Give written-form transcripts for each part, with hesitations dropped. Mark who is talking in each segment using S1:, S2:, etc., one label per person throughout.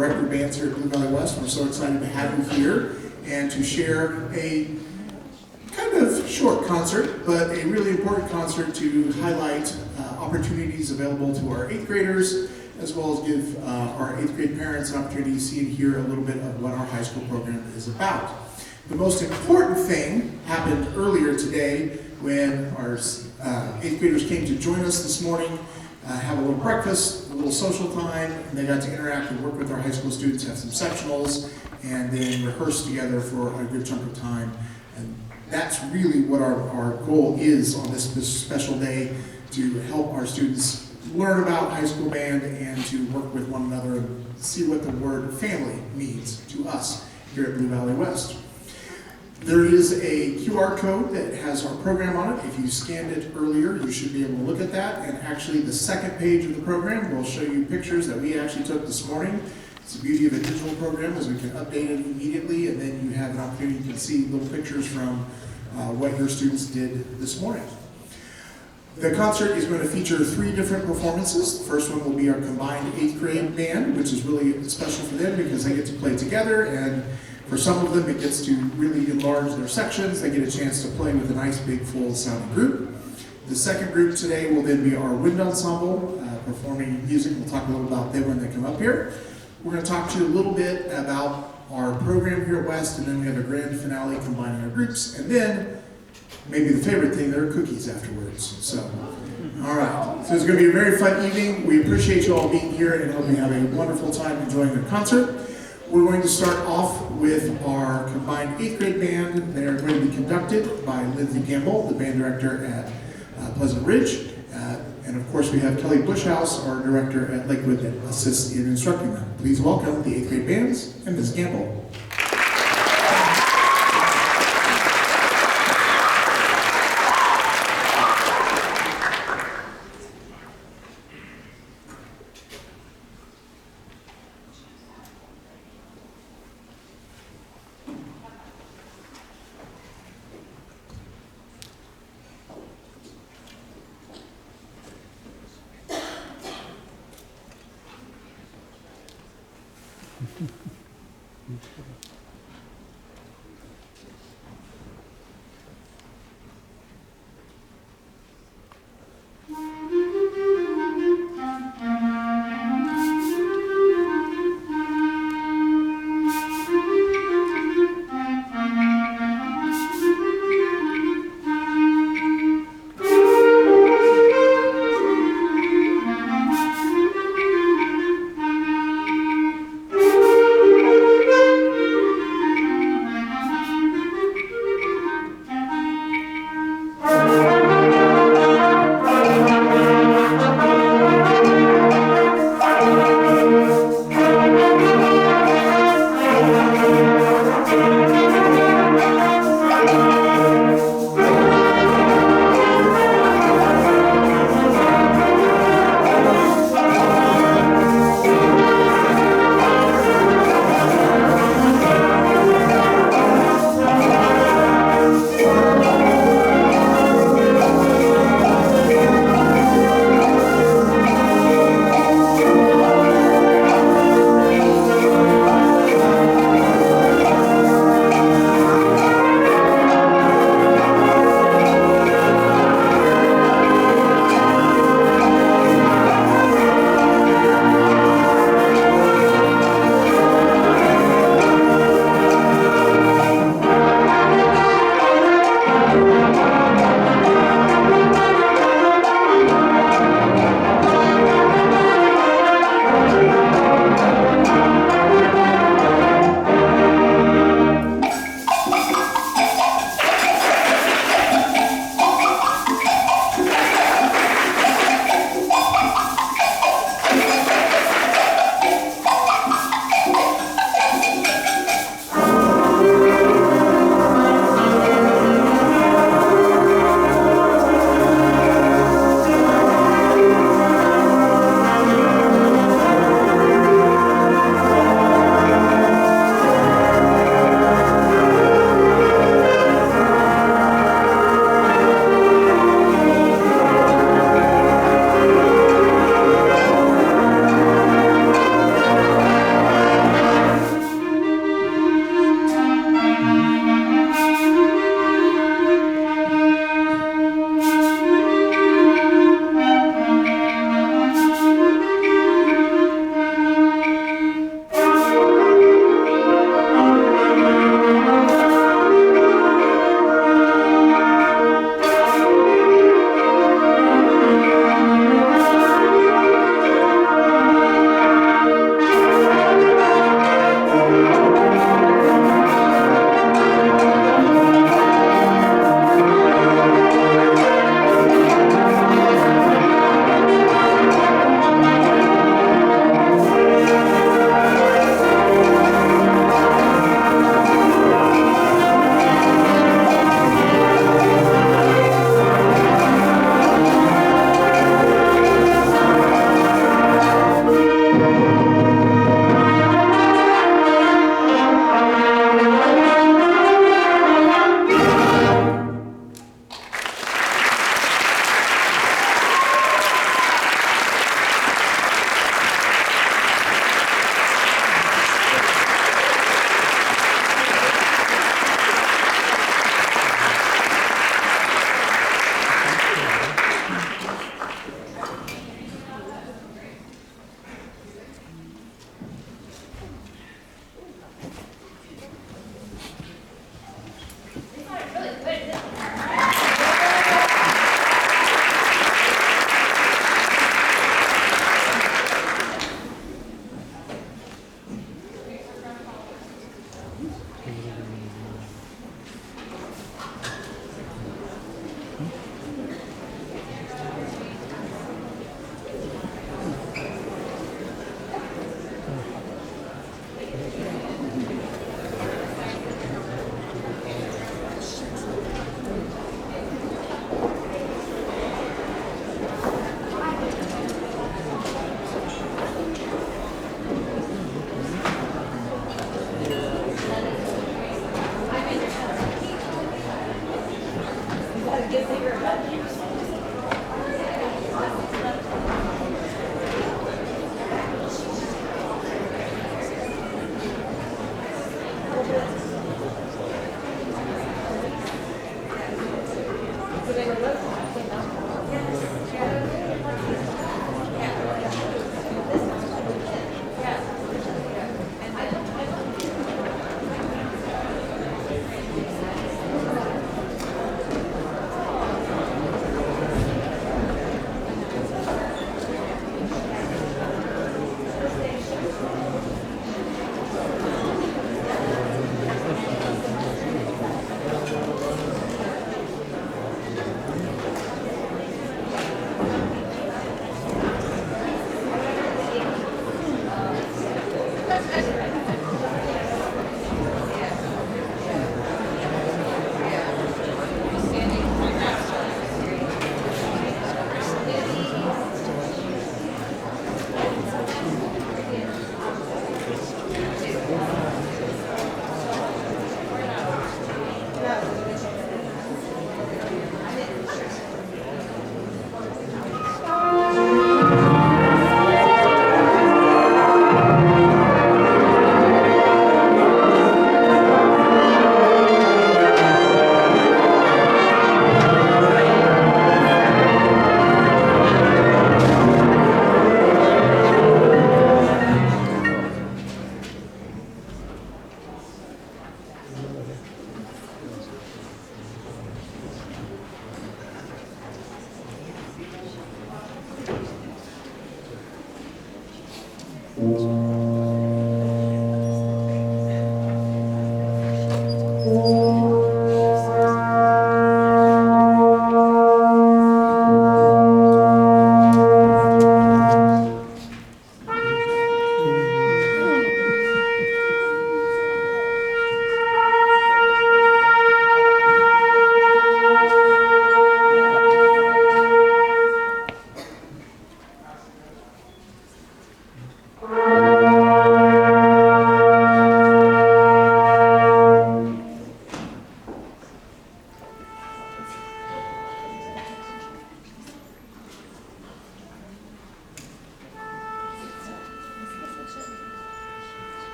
S1: Director of Bands here at Blue Valley West. We're so excited to have you here and to share a kind of short concert, but a really important concert to highlight opportunities available to our 8th graders, as well as give our 8th grade parents an opportunity to see and hear a little bit of what our high school program is about. The most important thing happened earlier today when our 8th graders came to join us this morning, have a little breakfast, a little social time, and they got to interact and work with our high school students, have some sectionals, and then rehearse together for a good chunk of time. And that's really what our goal is on this special day, to help our students learn about high school band and to work with one another and see what the word family means to us here at Blue Valley West. There is a QR code that has our program on it. If you scanned it earlier, you should be able to look at that. And actually, the second page of the program will show you pictures that we actually took this morning. It's the beauty of a digital program, is we can update it immediately, and then you have an opportunity, you can see little pictures from what your students did this morning. The concert is going to feature 3 different performances. The first one will be our combined 8th grade band, which is really special for them because they get to play together, and for some of them it gets to really enlarge their sections. They get a chance to play with a nice big full sounding group. The second group today will then be our wind ensemble performing music. We'll talk a little about them when they come up here. We're going to talk to you a little bit about our program here at West, and then we have a grand finale combining our groups, and then maybe the favorite thing, there are cookies afterwards. So, all right. So it's going to be a very fun evening. We appreciate you all being here and hope you have a wonderful time enjoying the concert. We're going to start off with our combined 8th grade band. They're going to be conducted by Lindsay Gamble, the band director at Pleasant Ridge. And of course, we have Kelly Bushhouse, our director at Lakewood, that assists in instructing them. Please welcome the 8th grade bands and Ms. Gamble.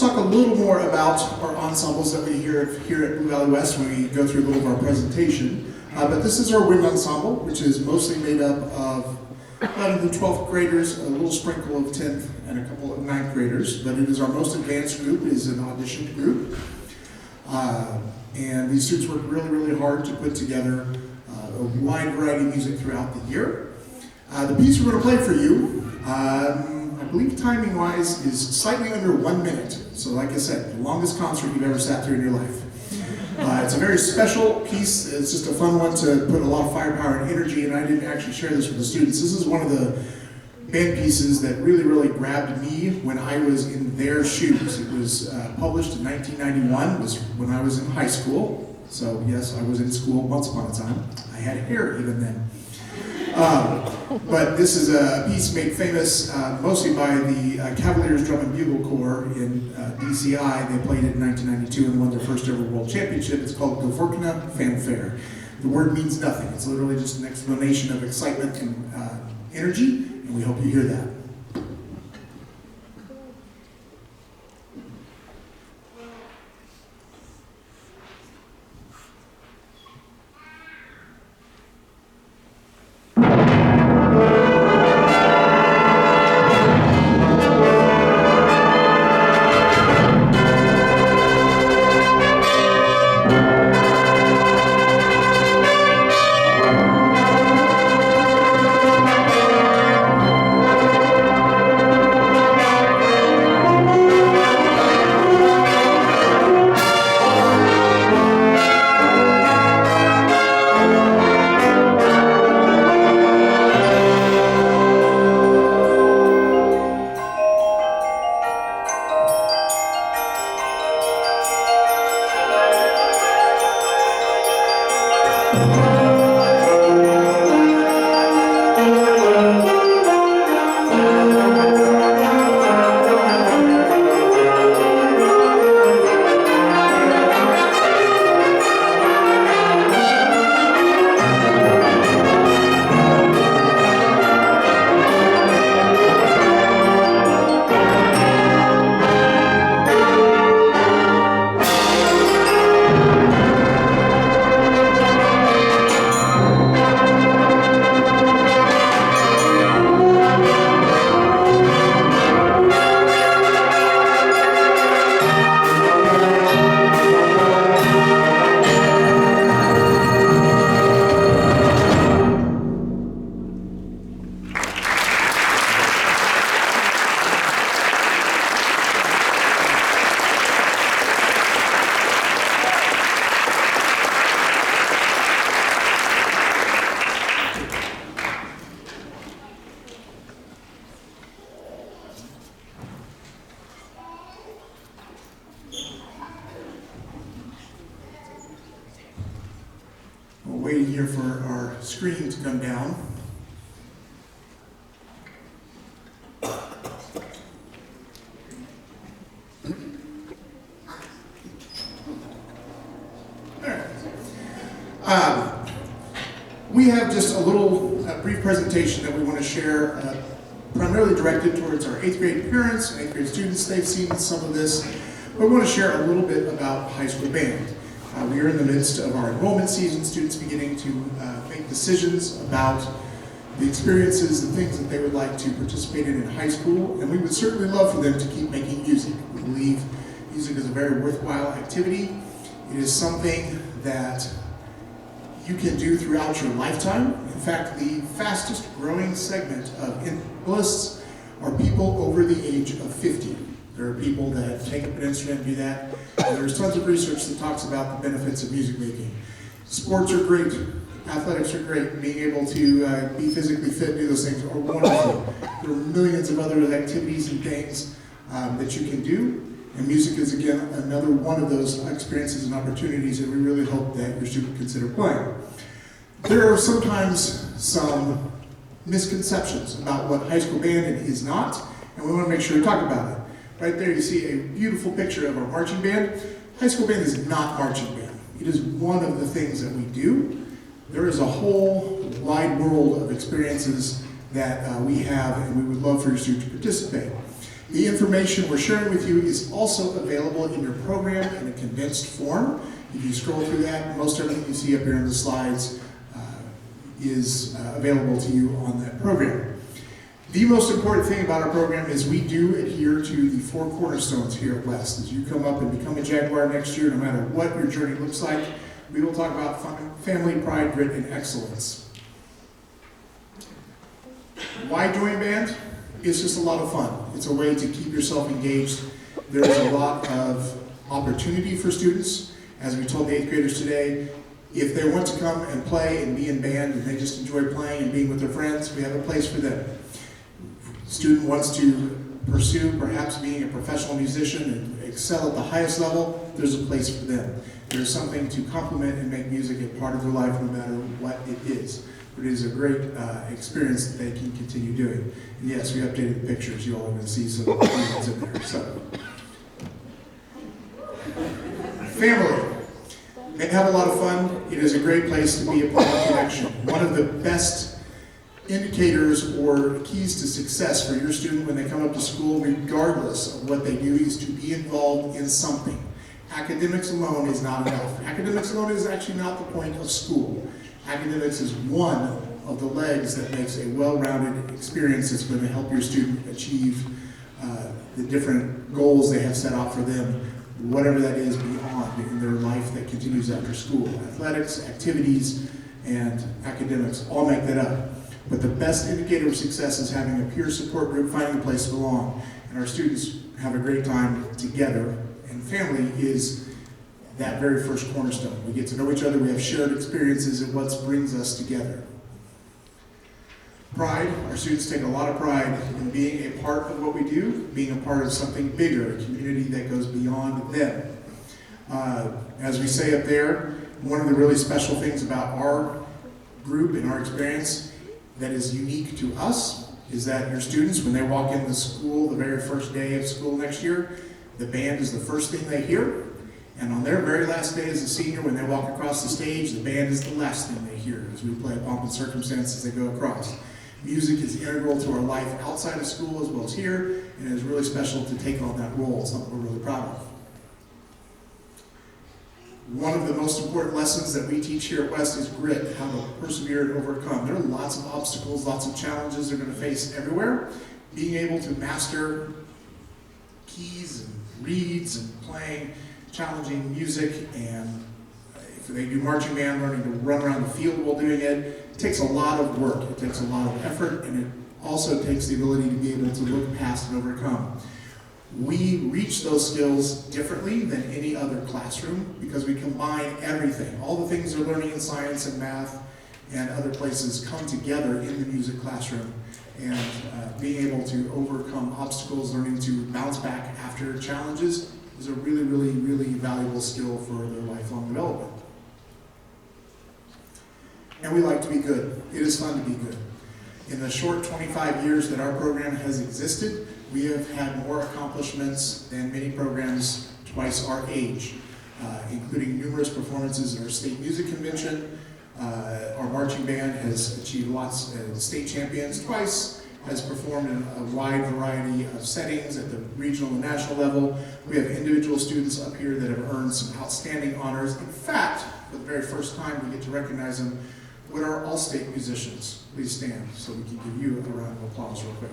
S1: talk a little more about our ensembles that we hear here at Blue Valley West when we go through a little of our presentation. But this is our wind ensemble, which is mostly made up of 11th and 12th graders, a little sprinkle of 10th and a couple of 9th graders, but it is our most advanced group. It is an audition group. And these students work really, really hard to put together a wide variety of music throughout the year. The piece we're going to play for you, I believe timing-wise, is slightly under 1 minute. So like I said, the longest concert you've ever sat through in your life. It's a very special piece. It's just a fun one to put a lot of firepower and energy, and I didn't actually share this with the students. This is one of the band pieces that really, really grabbed me when I was in their shoes. It was published in 1991, it was when I was in high school. So yes, I was in school once upon a time. I had hair even then. But this is a piece made famous mostly by the Cavaliers Drum and Bugle Corps in DCI. They played it in 1992 and won their first ever world championship. It's called Gavorkna, Fanfare. The word means nothing. It's literally just an explanation of excitement and energy, and we hope you hear that. Waiting here for our screen to come down. We have just a little brief presentation that we want to share, primarily directed towards our 8th grade parents, 8th grade students. They've seen some of this, but we want to share a little bit about high school band. We are in the midst of our enrollment season, students beginning to make decisions about the experiences and things that they would like to participate in high school, and we would certainly love for them to keep making music. We believe music is a very worthwhile activity. It is something that you can do throughout your lifetime. In fact, the fastest growing segment of ensemblists are people over the age of 50. There are people that take up an instrument and do that. And there's tons of research that talks about the benefits of music making. Sports are great. Athletics are great. Being able to be physically fit and do those things are wonderful. There are millions of other activities and things that you can do. And music is, again, another one of those experiences and opportunities that we really hope that your student consider playing. There are sometimes some misconceptions about what high school band is not, and we want to make sure we talk about it. Right there you see a beautiful picture of our marching band. High school band is not marching band. It is one of the things that we do. There is a whole wide world of experiences that we have, and we would love for your students to participate. The information we're sharing with you is also available in your program in a condensed form. If you scroll through that, most everything you see up here on the slides is available to you on that program. The most important thing about our program is we do adhere to the 4 cornerstones here at West. As you come up and become a Jaguar next year, no matter what your journey looks like, we will talk about family, pride, grit, and excellence. Why join band? It's just a lot of fun. It's a way to keep yourself engaged. There's a lot of opportunity for students. As we told the 8th graders today, if they want to come and play and be in band and they just enjoy playing and being with their friends, we have a place for them. Student wants to pursue perhaps being a professional musician and excel at the highest level, there's a place for them. There's something to complement and make music a part of their life no matter what it is. But it is a great experience that they can continue doing. And yes, we updated the pictures. You all are going to see some things in there. So, family. They have a lot of fun. It is a great place to be a part of connection. One of the best indicators or keys to success for your student when they come up to school, regardless of what they do, is to be involved in something. Academics alone is not enough. Academics alone is actually not the point of school. Academics is one of the legs that makes a well-rounded experience that's going to help your student achieve the different goals they have set out for them, whatever that is beyond in their life that continues after school. Athletics, activities, and academics all make that up. But the best indicator of success is having a peer support group, finding a place to belong. And our students have a great time together. And family is that very first cornerstone. We get to know each other, we have shared experiences, and what brings us together. Pride, our students take a lot of pride in being a part of what we do, being a part of something bigger, a community that goes beyond them. As we say up there, one of the really special things about our group and our experience that is unique to us is that your students, when they walk into school the very first day of school next year, the band is the first thing they hear. And on their very last day as a senior, when they walk across the stage, the band is the last thing they hear as we play Pomp and Circumstance as they go across. Music is integral to our life outside of school as well as here, and it is really special to take on that role. It's something we're really proud of. One of the most important lessons that we teach here at West is grit, how to persevere and overcome. There are lots of obstacles, lots of challenges they're going to face everywhere. Being able to master keys and reeds and playing challenging music, and if they do marching band, learning to run around the field while doing it, it takes a lot of work, it takes a lot of effort, and it also takes the ability to be able to look past and overcome. We reach those skills differently than any other classroom because we combine everything. All the things they're learning in science and math and other places come together in the music classroom, and being able to overcome obstacles, learning to bounce back after challenges is a really, really, really valuable skill for their lifelong development. And we like to be good. It is fun to be good. In the short 25 years that our program has existed, we have had more accomplishments than many programs twice our age, including numerous performances at our state music convention. Our marching band has achieved lots of state champions twice, has performed in a wide variety of settings at the regional and national level. We have individual students up here that have earned some outstanding honors. In fact, for the very first time, we get to recognize them with our all-state musicians. Please stand so we can give you a round of applause real quick.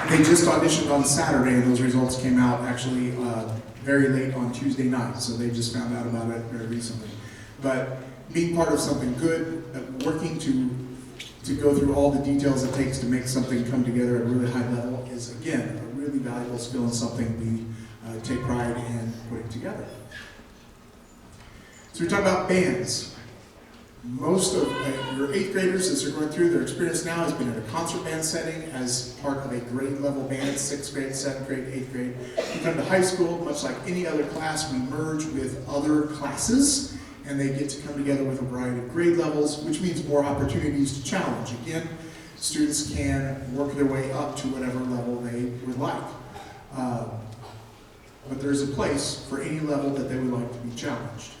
S1: They just auditioned on Saturday, and those results came out actually very late on Tuesday night, so they just found out about it very recently. But being part of something good, working to go through all the details it takes to make something come together at a really high level is, again, a really valuable skill and something we take pride in putting together. So we talk about bands. Most of your 8th graders, as they're going through their experience now, has been in a concert band setting as part of a grade level band, 6th grade, 7th grade, 8th grade. You come to high school, much like any other class, we merge with other classes, and they get to come together with a variety of grade levels, which means more opportunities to challenge. Again, students can work their way up to whatever level they would like. but there is a place for any level that they would like to be challenged.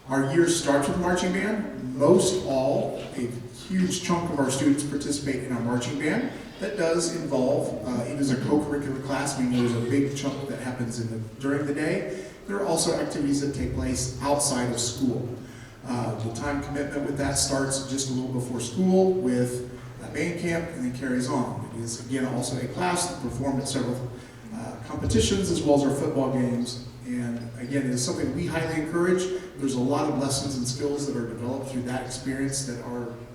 S1: Our year starts with marching band. Most all, a huge chunk of our students participate in our marching band. That does involve, it is a co-curricular class, meaning there's a big chunk that happens during the day. There are also activities that take place outside of school. The time commitment with that starts just a little before school with band camp and then carries on. It is, again, also a class that performed at several competitions as well as our football games. And again, it is something we highly encourage. There's a lot of lessons and skills that are developed through that experience that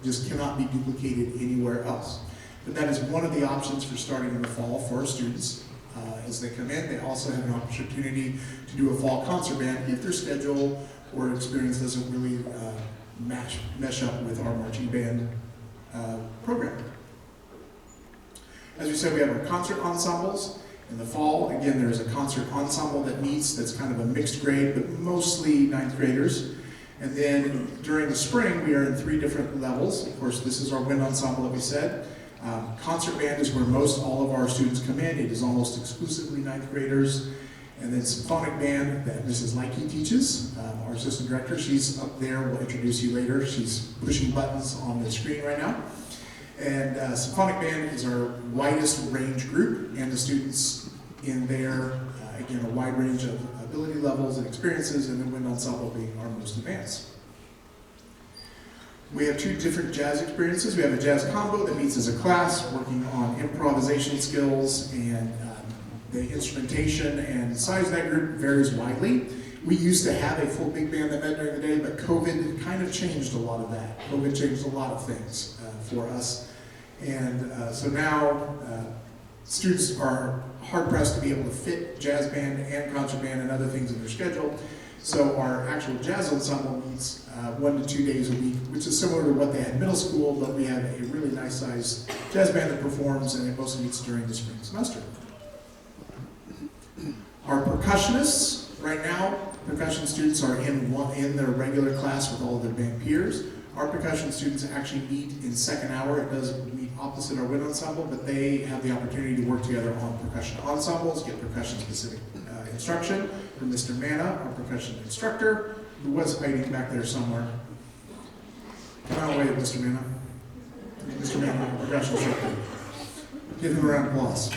S1: just cannot be duplicated anywhere else. But that is one of the options for starting in the fall for our students. As they come in, they also have an opportunity to do a fall concert band if their schedule or experience doesn't really mesh up with our marching band program. As we said, we have our concert ensembles. In the fall, again, there's a concert ensemble that meets that's kind of a mixed grade, but mostly 9th graders. And then during the spring, we are in 3 different levels. Of course, this is our wind ensemble that we said. Concert band is where most all of our students come in. It is almost exclusively 9th graders. And then symphonic band that Mrs. Likey teaches, our assistant director. She's up there. We'll introduce you later. She's pushing buttons on the screen right now. And symphonic band is our widest range group, and the students in there, again, a wide range of ability levels and experiences, and then wind ensemble being our most advanced. We have 2 different jazz experiences. We have a jazz combo that meets as a class, working on improvisation skills, and the instrumentation and size of that group varies widely. We used to have a full big band that met during the day, but COVID kind of changed a lot of that. COVID changed a lot of things for us. And so now students are hard-pressed to be able to fit jazz band and concert band and other things in their schedule. So our actual jazz ensemble meets 1 to 2 days a week, which is similar to what they had in middle school, but we have a really nice-sized jazz band that performs, and it mostly meets during the spring semester. Our percussionists, right now, percussion students are in their regular class with all of their band peers. Our percussion students actually meet in second hour. It does meet opposite our wind ensemble, but they have the opportunity to work together on percussion ensembles, get percussion-specific instruction from Mr. Manna, our percussion instructor, who was hiding back there somewhere. Come on away, Mr. Manna. Mr. Manna, our percussion instructor. Give him a round of applause.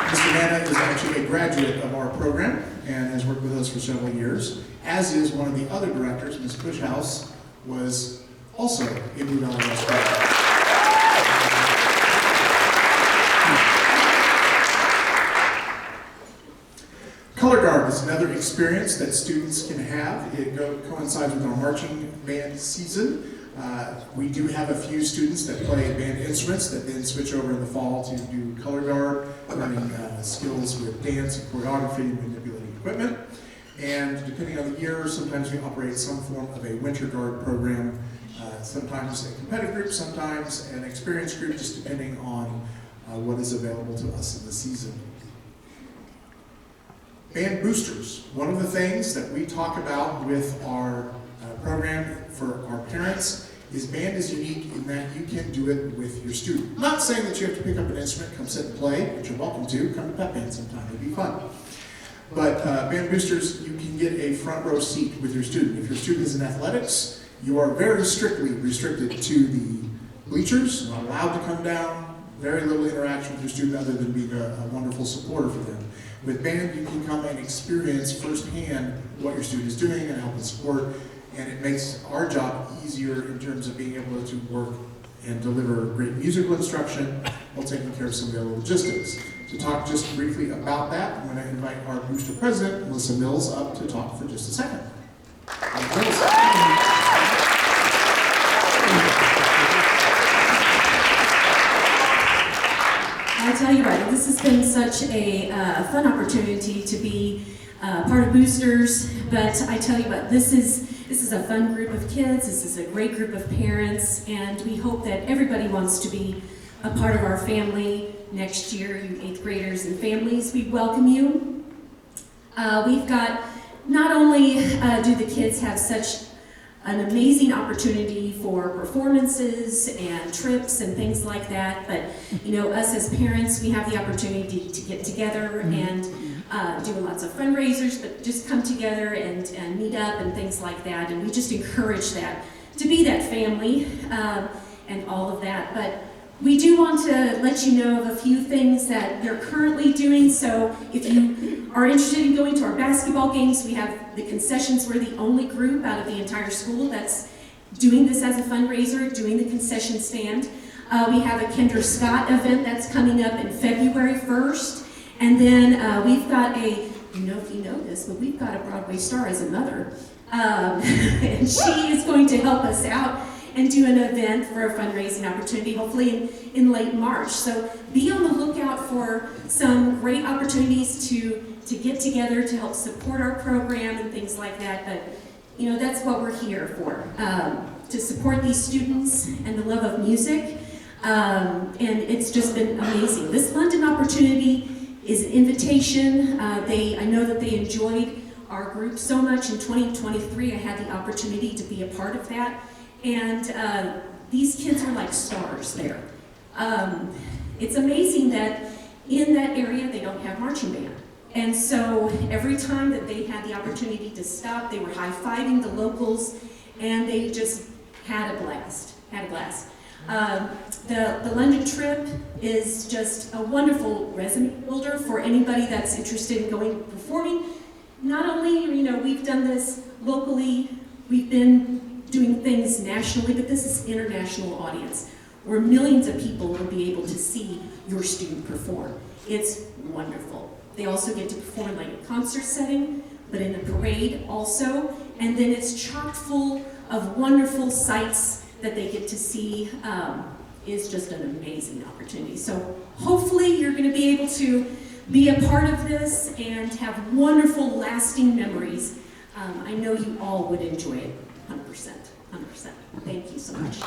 S1: Mr. Manna is actually a graduate of our program and has worked with us for several years, as is one of the other directors, Ms. Huss, was also a Blue Valley West graduate. Color guard is another experience that students can have. It coincides with our marching band season. We do have a few students that play band instruments that then switch over in the fall to do color guard, learning skills with dance and choreography and manipulating equipment. And depending on the year, sometimes we operate some form of a winter guard program, sometimes a competitive group, sometimes an experienced group, just depending on what is available to us in the season. Band boosters. One of the things that we talk about with our program for our parents is band is unique in that you can do it with your student. I'm not saying that you have to pick up an instrument, come sit and play, but you're welcome to. Come to pep band sometime, it'd be fun. But band boosters, you can get a front row seat with your student. If your student is in athletics, you are very strictly restricted to the bleachers, not allowed to come down, very little interaction with your student other than being a wonderful supporter for them. With band, you can come and experience firsthand what your student is doing and help and support, and it makes our job easier in terms of being able to work and deliver great musical instruction while taking care of some of the other logistics. To talk just briefly about that, I'm going to invite our booster president, Melissa Mills, up to talk for just a second.
S2: I tell you what, this has been such a fun opportunity to be part of Boosters, but I tell you what, this is a fun group of kids, this is a great group of parents, and we hope that everybody wants to be a part of our family next year. You 8th graders and families, we welcome you. We've got, not only do the kids have such an amazing opportunity for performances and trips and things like that. But you know, us as parents, we have the opportunity to get together and do lots of fundraisers, but just come together and meet up and things like that. And we just encourage that, to be that family and all of that. But we do want to let you know of a few things that they're currently doing. So if you are interested in going to our basketball games, we have the concessions. We're the only group out of the entire school that's doing this as a fundraiser, doing the concession stand. We have a Kendra Scott event that's coming up in February 1st. And then we've got I don't know if you know this, but we've got a Broadway star as a mother. And she is going to help us out and do an event for a fundraising opportunity, hopefully in late March. So be on the lookout for some great opportunities to get together to help support our program and things like that. But you know, that's what we're here for, to support these students and the love of music. And it's just been amazing. This London opportunity is an invitation. I know that they enjoyed our group so much in 2023. I had the opportunity to be a part of that. And these kids are like stars there. It's amazing that in that area they don't have marching band. And so every time that they had the opportunity to stop, they were high-fiving the locals, and they just had a blast, The London trip is just a wonderful resume builder for anybody that's interested in going performing. Not only, you know, we've done this locally, we've been doing things nationally, but this is international audience, where millions of people will be able to see your student perform. It's wonderful. They also get to perform like a concert setting, but in a parade also, and then it's chock full of wonderful sights that they get to see. Is just an amazing opportunity. So hopefully you're going to be able to be a part of this and have wonderful lasting memories. I know you all would enjoy it. 100%. Thank you so much.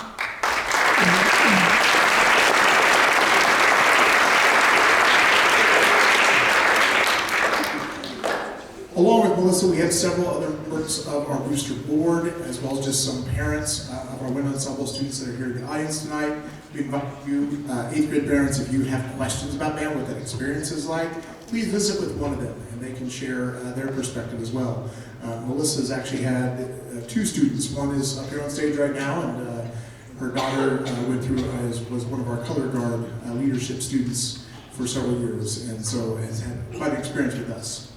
S1: Along with Melissa, we have several other members of our booster board, as well as just some parents of our Women Ensemble students that are here in the audience tonight. We invite you, 8th grade parents, if you have questions about band, what that experience is like, please visit with one of them, and they can share their perspective as well. Melissa's actually had 2 students. One is up here on stage right now, and her daughter went through, was one of our color guard leadership students for several years, and so has had quite an experience with us.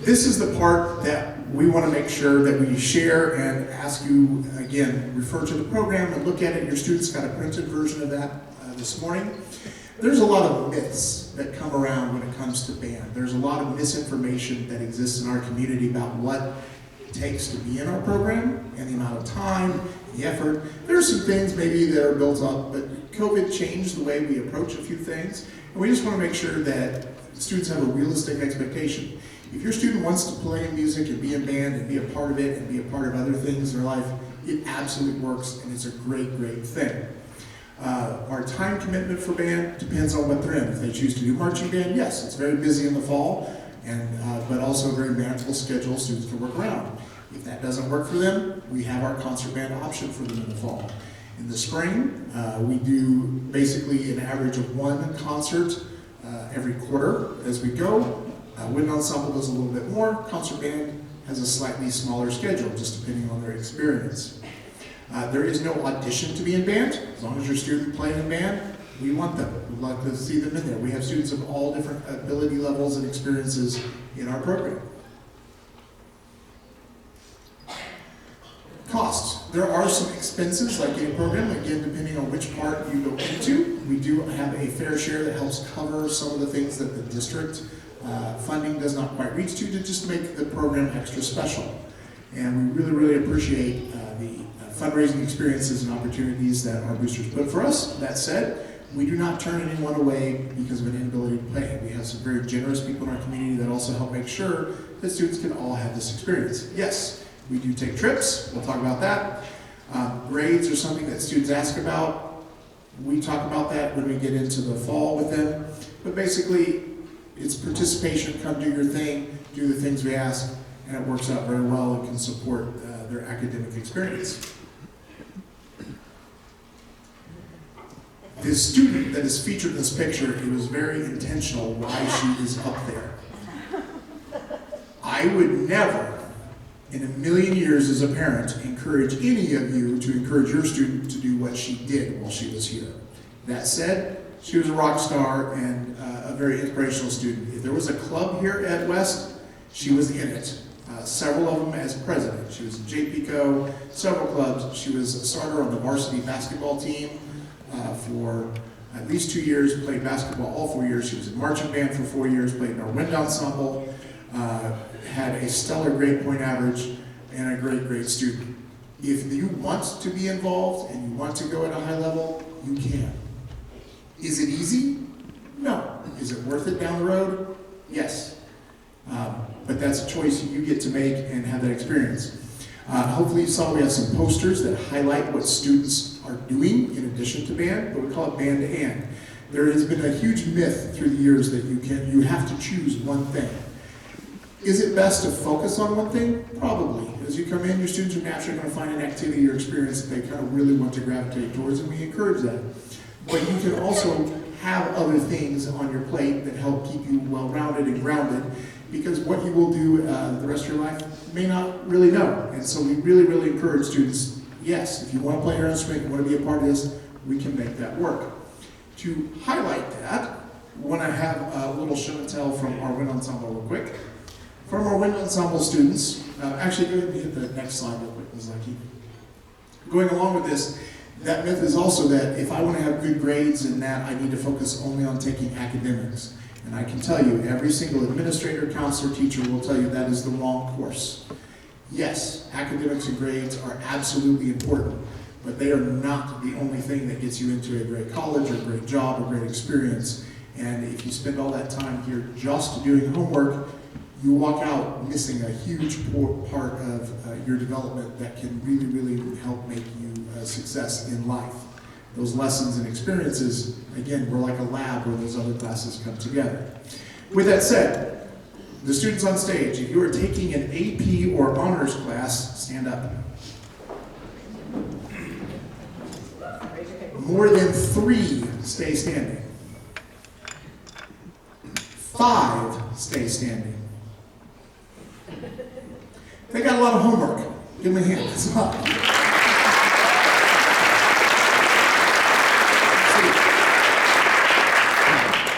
S1: This is the part that we want to make sure that we share and ask you, again, refer to the program and look at it. Your students got a printed version of that this morning. There's a lot of myths that come around when it comes to band. There's a lot of misinformation that exists in our community about what it takes to be in our program and the amount of time, the effort. There are some things maybe that are built up, but COVID changed the way we approach a few things. And we just want to make sure that students have a realistic expectation. If your student wants to play music and be in band and be a part of it and be a part of other things in their life, it absolutely works, and it's a great, great thing. Our time commitment for band depends on what they're in. If they choose to do marching band, yes, it's very busy in the fall, but also a very manageable schedule students can work around. If that doesn't work for them, we have our concert band option for them in the fall. In the spring, we do basically an average of 1 concert every quarter as we go. Wind Ensemble does a little bit more. Concert band has a slightly smaller schedule, just depending on their experience. There is no audition to be in band. As long as your student playing in band, we want them. We'd like to see them in there. We have students of all different ability levels and experiences in our program. Costs. There are some expenses like any program, again, depending on which part you go into. We do have a fair share that helps cover some of the things that the district funding does not quite reach to just make the program extra special. And we really, really appreciate the fundraising experiences and opportunities that our boosters put for us. That said, we do not turn anyone away because of an inability to play. We have some very generous people in our community that also help make sure that students can all have this experience. Yes, we do take trips. We'll talk about that. Grades are something that students ask about. We talk about that when we get into the fall with them. But basically, it's participation. Come do your thing, do the things we ask, and it works out very well and can support their academic experience. This student that is featured in this picture, it was very intentional why she is up there. I would never, in a million years as a parent, encourage any of you to encourage your student to do what she did while she was here. That said, she was a rock star and a very inspirational student. If there was a club here at West, she was in it. Several of them as president. She was in JPCO, several clubs. She was a starter on the varsity basketball team for at least 2 years, played basketball all 4 years. She was in marching band for 4 years, played in our wind ensemble, had a stellar grade point average, and a great student. If you want to be involved and you want to go at a high level, you can. Is it easy? No. Is it worth it down the road? Yes. But that's a choice you get to make and have that experience. Hopefully you saw we have some posters that highlight what students are doing in addition to band, but we call it band and. There has been a huge myth through the years that you have to choose one thing. Is it best to focus on one thing? Probably. As you come in, your students are naturally going to find an activity or experience that they kind of really want to gravitate towards, and we encourage that. But you can also have other things on your plate that help keep you well-rounded and grounded, because what you will do the rest of your life may not really know. And so we really encourage students, yes, if you want to play your instrument, you want to be a part of this, we can make that work. To highlight that, we want to have a little show and tell from our wind ensemble real quick. From our wind ensemble students, actually go ahead and hit the next slide real quick, Ms. Lucky. Going along with this, that myth is also that if I want to have good grades in that, I need to focus only on taking academics. And I can tell you, every single administrator, counselor, teacher will tell you that is the wrong course. Yes, academics and grades are absolutely important, but they are not the only thing that gets you into a great college or a great job or great experience. And if you spend all that time here just doing homework, you walk out missing a huge part of your development that can really help make you a success in life. Those lessons and experiences, again, we're like a lab where those other classes come together. With that said, the students on stage, if you are taking an AP or honors class, stand up. More than 3 stay standing. 5 stay standing. They got a lot of homework. Give them a hand. It's a lot.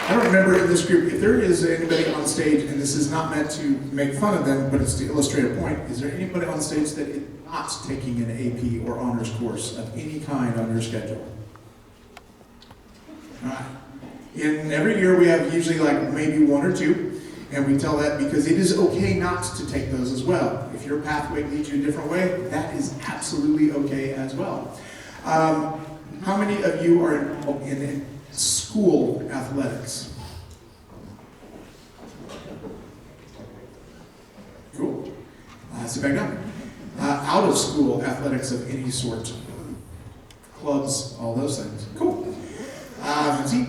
S1: I don't remember in this group, if there is anybody on stage, and this is not meant to make fun of them, but it's to illustrate a point, is there anybody on stage that is not taking an AP or honors course of any kind on your schedule? All right. In every year we have usually like maybe 1 or 2. And we tell that because it is okay not to take those as well. If your pathway leads you a different way, that is absolutely okay as well. How many of you are involved in school athletics? Cool. Sit back down. Out of school athletics of any sort. Clubs, all those things. Cool. Let's see.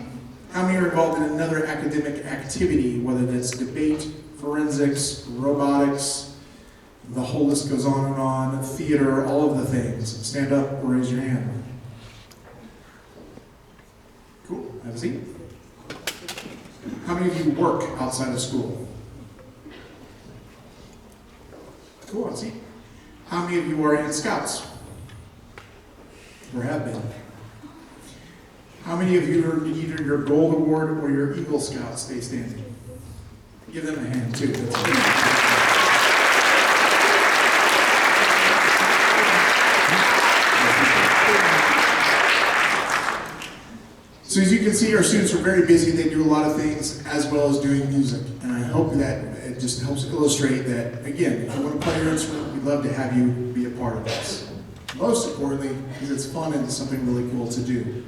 S1: How many are involved in another academic activity, whether that's debate, forensics, robotics, the whole list goes on and on, theater, all of the things? Stand up or raise your hand. Cool, have a seat. How many of you work outside of school? Cool, have a seat. How many of you are in Scouts? Or have been? How many of you are either your Gold Award or your Eagle Scout stay standing? Give them a hand too. So as you can see, our students are very busy. They do a lot of things as well as doing music. And I hope that it just helps illustrate that, again, if you want to play your instrument, we'd love to have you be a part of this. Most importantly, because it's fun and it's something really cool to do.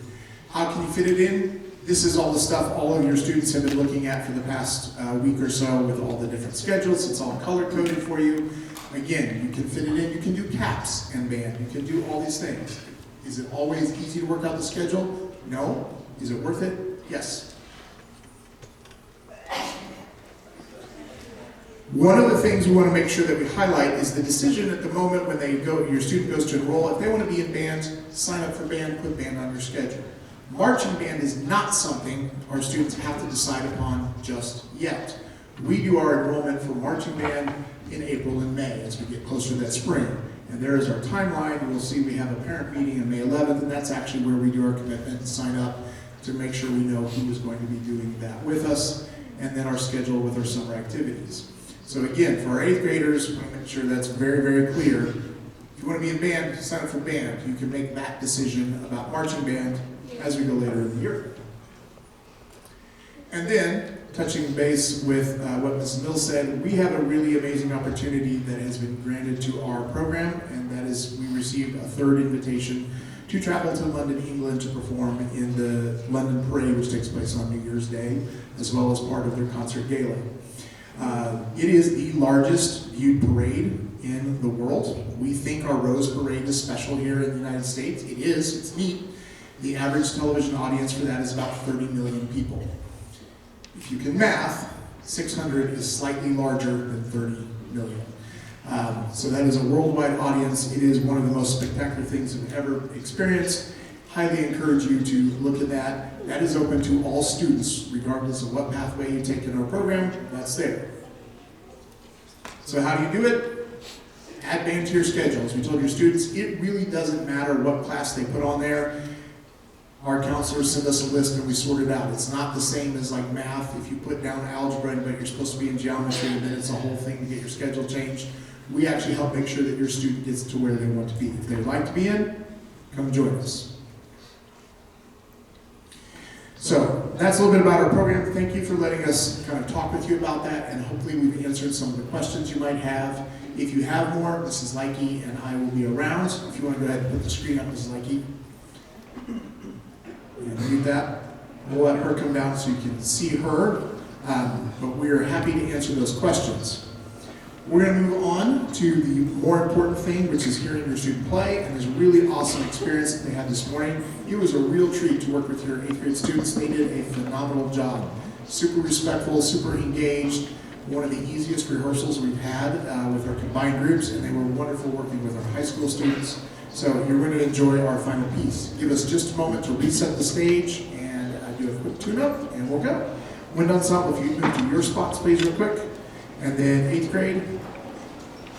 S1: How can you fit it in? This is all the stuff all of your students have been looking at for the past week or so with all the different schedules. It's all color-coded for you. Again, you can fit it in. You can do caps and band. You can do all these things. Is it always easy to work out the schedule? No. Is it worth it? Yes. One of the things we want to make sure that we highlight is the decision at the moment when your student goes to enroll. If they want to be in band, sign up for band, put band on your schedule. Marching band is not something our students have to decide upon just yet. We do our enrollment for marching band in April and May as we get closer to that spring. And there is our timeline. You'll see we have a parent meeting on May 11th, and that's actually where we do our commitment and sign up to make sure we know who is going to be doing that with us, and then our schedule with our summer activities. So again, for our 8th graders, we want to make sure that's very, very clear. If you want to be in band, sign up for band. You can make that decision about marching band as we go later in the year. And then, touching base with what Mrs. Mills said, we have a really amazing opportunity that has been granted to our program, and that is we received a 3rd invitation to travel to London, England to perform in the London Parade, which takes place on New Year's Day, as well as part of their concert gala. It is the largest viewed parade in the world. We think our Rose Parade is special here in the United States. It is, it's neat. The average television audience for that is about 30 million people. If you can math, 600 is slightly larger than 30 million. So that is a worldwide audience. It is one of the most spectacular things I've ever experienced. Highly encourage you to look at that. That is open to all students, regardless of what pathway you take in our program, that's there. So how do you do it? Add band to your schedule. As we told your students, it really doesn't matter what class they put on there. Our counselors send us a list and we sort it out. It's not the same as like math. If you put down algebra but you're supposed to be in geometry, then it's a whole thing to get your schedule changed. We actually help make sure that your student gets to where they want to be. If they'd like to be in, come join us. So that's a little bit about our program. Thank you for letting us kind of talk with you about that, and hopefully we've answered some of the questions you might have. If you have more, Mrs. Likey and I will be around. If you want to go ahead and put the screen up, Mrs. Likey. And read that. We'll let her come down so you can see her, but we are happy to answer those questions. We're going to move on to the more important thing, which is hearing your student play, and this really awesome experience that they had this morning. It was a real treat to work with your 8th grade students. They did a phenomenal job. Super respectful, super engaged. One of the easiest rehearsals we've had with our combined groups, and they were wonderful working with our high school students. So you're going to enjoy our final piece. Give us just a moment to reset the stage and do a quick tune-up, and we'll go. Wind Ensemble, if you move to your spots, please, real quick. And then 8th grade,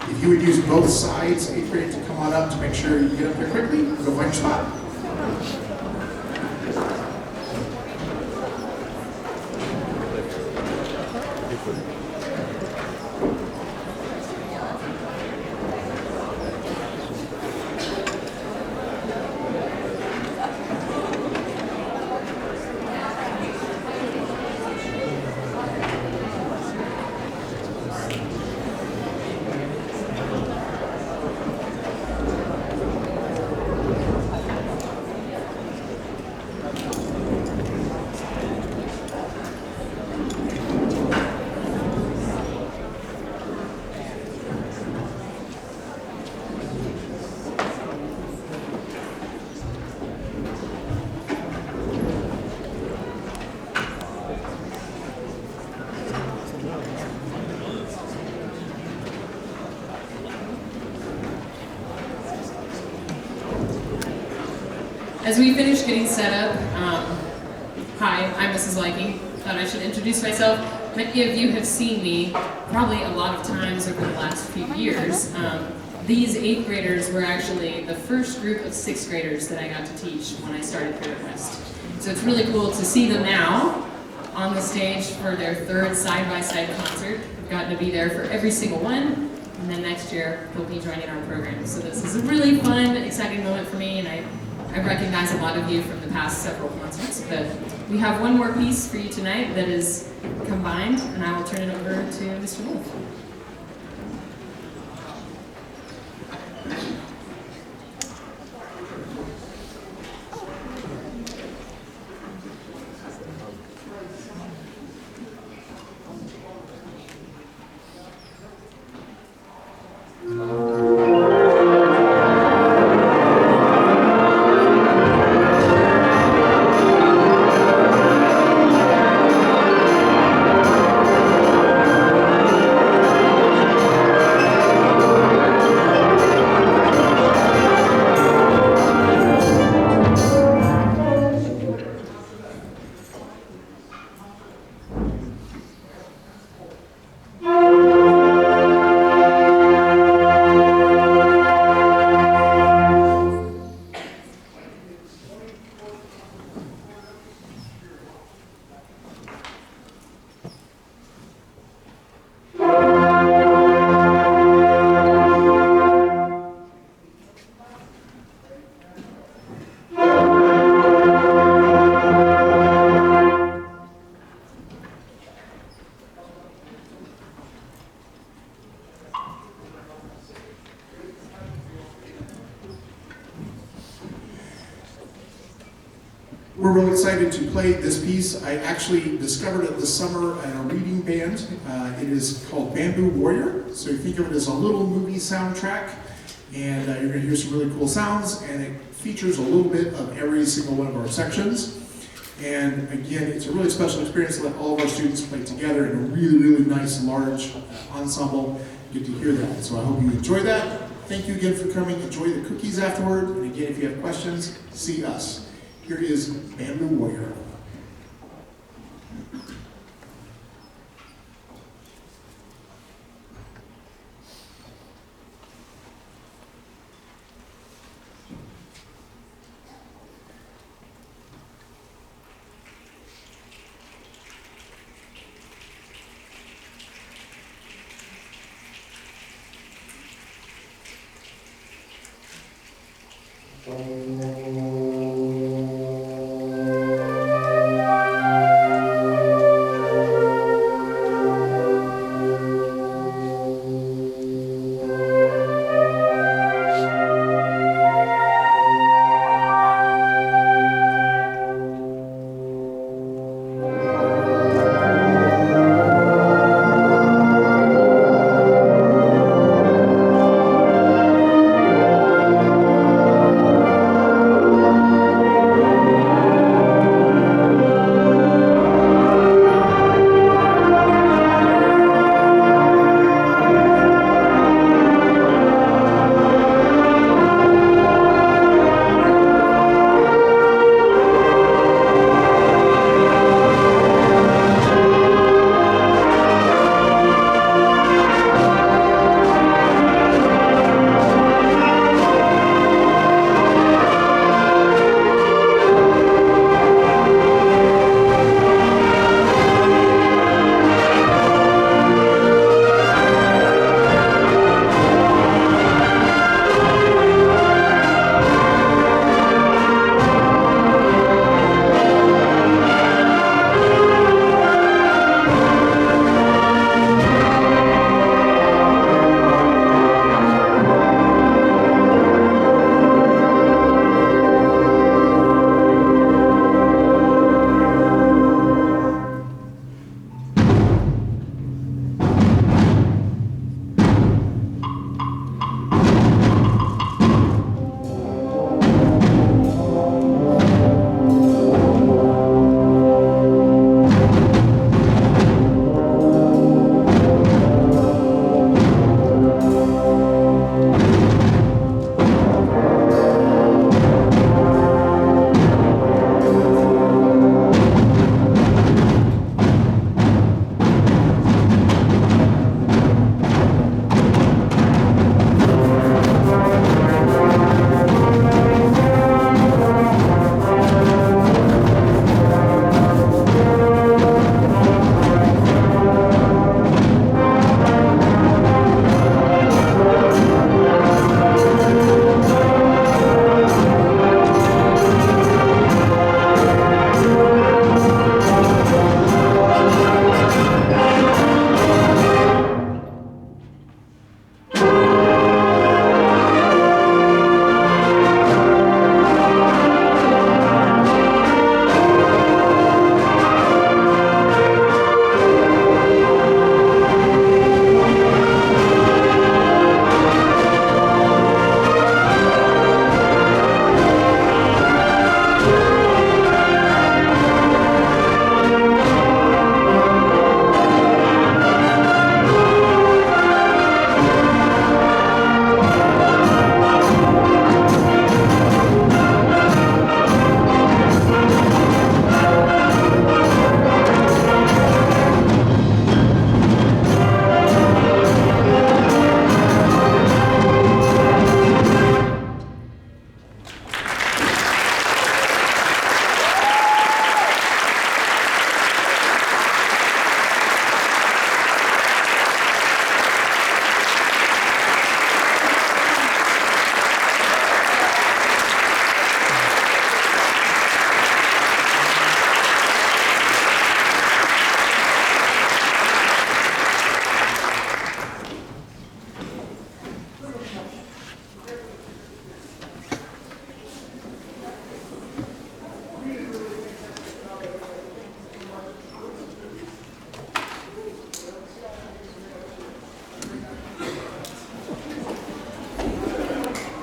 S1: if you would use both sides, 8th grade, to come on up to make sure you get up there quickly, go find your spot.
S3: As we finish getting set up, hi, I'm Mrs. Likey. Thought I should introduce myself. Many of you have seen me probably a lot of times over the last few years. These 8th graders were actually the first group of 6th graders that I got to teach when I started here at West. So it's really cool to see them now on the stage for their 3rd side-by-side concert. I've gotten to be there for every single one, and then next year they'll be joining our program. So this is a really fun, exciting moment for me, and I recognize a lot of you from the past several concerts, but we have one more piece for you tonight that is combined, and I will turn it over to Mr. Wolf.
S1: we're really excited to play this piece. I actually discovered it this summer in a reading band. It is called Bamboo Warrior. So you think of it as a little movie soundtrack, and you're going to hear some really cool sounds, and it features a little bit of every single one of our sections. And again, it's a really special experience to let all of our students play together in a really, really nice, large ensemble. You get to hear that. So I hope you enjoy that. Thank you again for coming. Enjoy the cookies afterward. And again, if you have questions, see us. Here is Bamboo Warrior.
S4: Thank